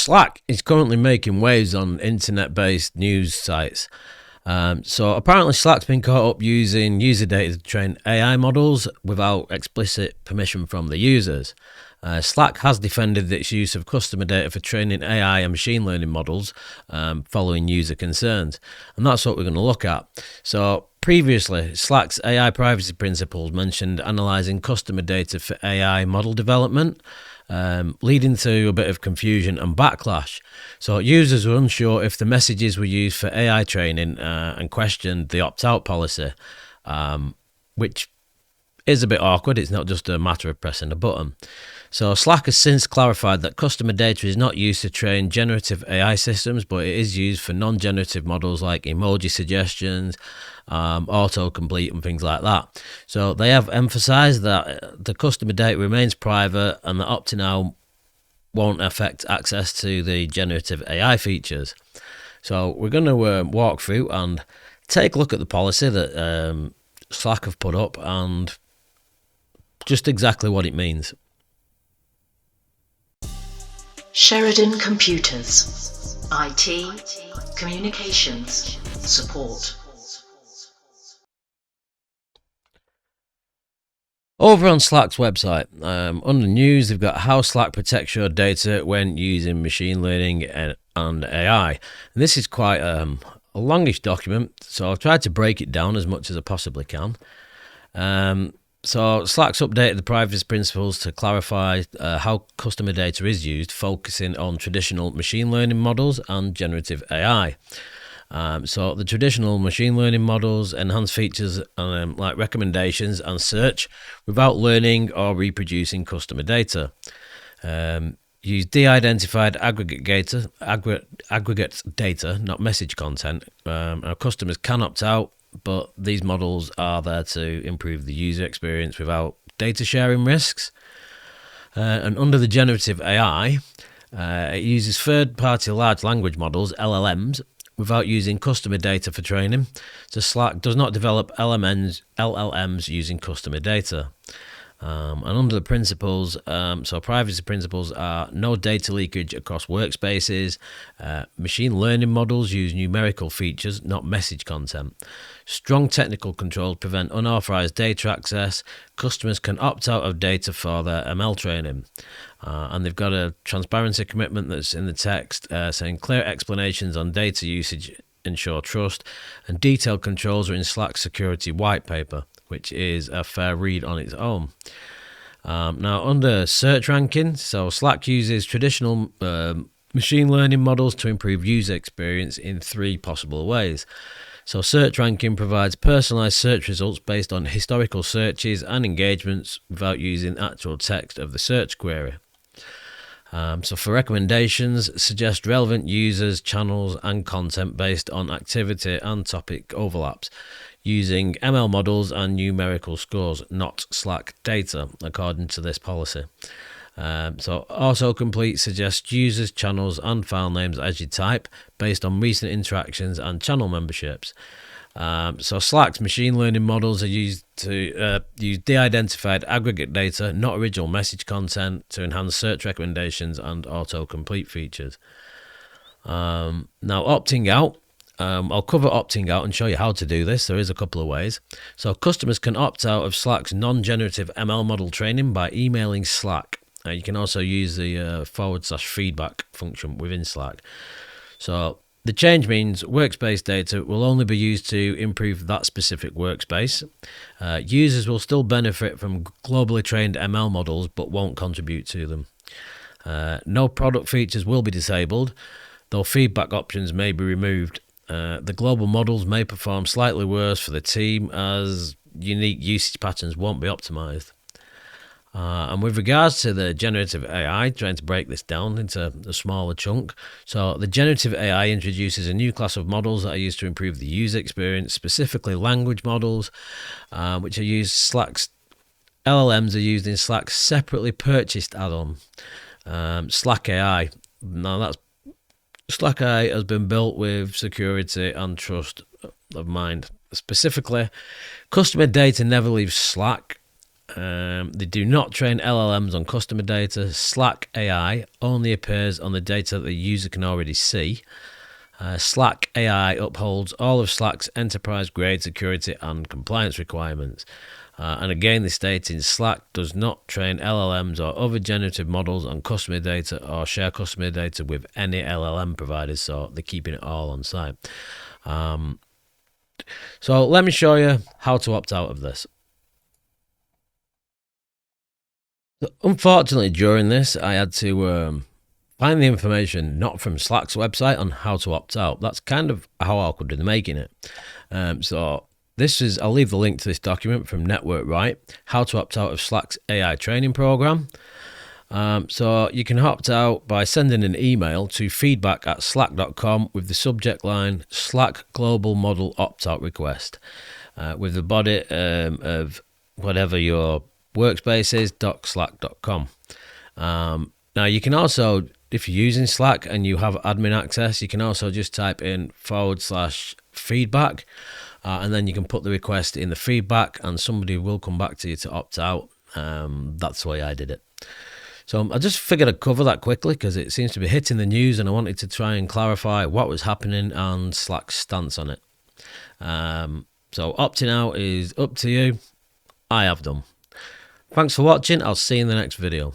Slack is currently making waves on internet-based news sites. So apparently Slack's been caught up using user data to train AI models without explicit permission from the users. Slack has defended its use of customer data for training AI and machine learning models following user concerns. And that's what we're going to look at. So previously, Slack's AI privacy principles mentioned analysing customer data for AI model development, leading to a bit of confusion and backlash. So users were unsure if the messages were used for AI training and questioned the opt-out policy, which is a bit awkward. It's not just a matter of pressing a button. So Slack has since clarified that customer data is not used to train generative AI systems, but it is used for non-generative models like emoji suggestions, autocomplete and things like that. So they have emphasized that the customer data remains private and that opting out won't affect access to the generative AI features. So we're going to walk through and take a look at the policy that Slack have put up and just exactly what it means. Sheridan Computers, IT, Communications, Support. Over on Slack's website, under news, they've got how Slack protects your data when using machine learning and AI. And this is quite a longish document, so I've tried to break it down as much as I possibly can. So Slack's updated the privacy principles to clarify how customer data is used, focusing on traditional machine learning models and generative AI. So the traditional machine learning models enhance features like recommendations and search without learning or reproducing customer data. Use de-identified aggregate data, not message content. Our customers can opt out, but these models are there to improve the user experience without data sharing risks. And under the generative AI, it uses third-party large language models, LLMs, without using customer data for training. So Slack does not develop LLMs using customer data. And under the principles, so privacy principles are no data leakage across workspaces. Machine learning models use numerical features, not message content. Strong technical controls prevent unauthorized data access. Customers can opt out of data for their ML training. And they've got a transparency commitment that's in the text saying clear explanations on data usage ensure trust, and detailed controls are in Slack's security white paper, which is a fair read on its own. Now, under search ranking, so Slack uses traditional machine learning models to improve user experience in three possible ways. So search ranking provides personalized search results based on historical searches and engagements without using actual text of the search query. So for recommendations, suggest relevant users, channels, and content based on activity and topic overlaps, using ML models and numerical scores, not Slack data, according to this policy. So autocomplete suggests users, channels, and file names as you type, based on recent interactions and channel memberships. So Slack's machine learning models are used to use de-identified aggregate data, not original message content, to enhance search recommendations and autocomplete features. Now, opting out. I'll cover opting out and show you how to do this. There is a couple of ways. So customers can opt out of Slack's non-generative ML model training by emailing Slack. You can also use the /feedback function within Slack. So the change means workspace data will only be used to improve that specific workspace. Users will still benefit from globally trained ML models but won't contribute to them. No product features will be disabled, though feedback options may be removed. The global models may perform slightly worse for the team as unique usage patterns won't be optimized. And with regards to the generative AI, trying to break this down into a smaller chunk. So the generative AI introduces a new class of models that are used to improve the user experience, specifically language models, which are used Slack's LLMs are used in Slack's separately purchased add-on, Slack AI. Now that's Slack AI has been built with security and trust of mind. Specifically, customer data never leaves Slack. They do not train LLMs on customer data. Slack AI only appears on the data that the user can already see. Slack AI upholds all of Slack's enterprise-grade security and compliance requirements. And again, they state in Slack does not train LLMs or other generative models on customer data or share customer data with any LLM providers, so they're keeping it all on site. So let me show you how to opt out of this. Unfortunately, during this, I had to find the information not from Slack's website on how to opt out. That's kind of how awkward they're making it. So this is, I'll leave the link to this document from Network Right, how to opt out of Slack's AI training program. So you can opt out by sending an email to feedback@slack.com with the subject line Slack Global Model Opt-out Request, with the body of whatever your workspace is, .slack.com. Now you can also, if you're using Slack and you have admin access, you can also just type in /feedback, and then you can put the request in the feedback and somebody will come back to you to opt out. That's the way I did it. So I just figured I'd cover that quickly because it seems to be hitting the news and I wanted to try and clarify what was happening and Slack's stance on it. So opting out is up to you. I have done. Thanks for watching. I'll see you in the next video.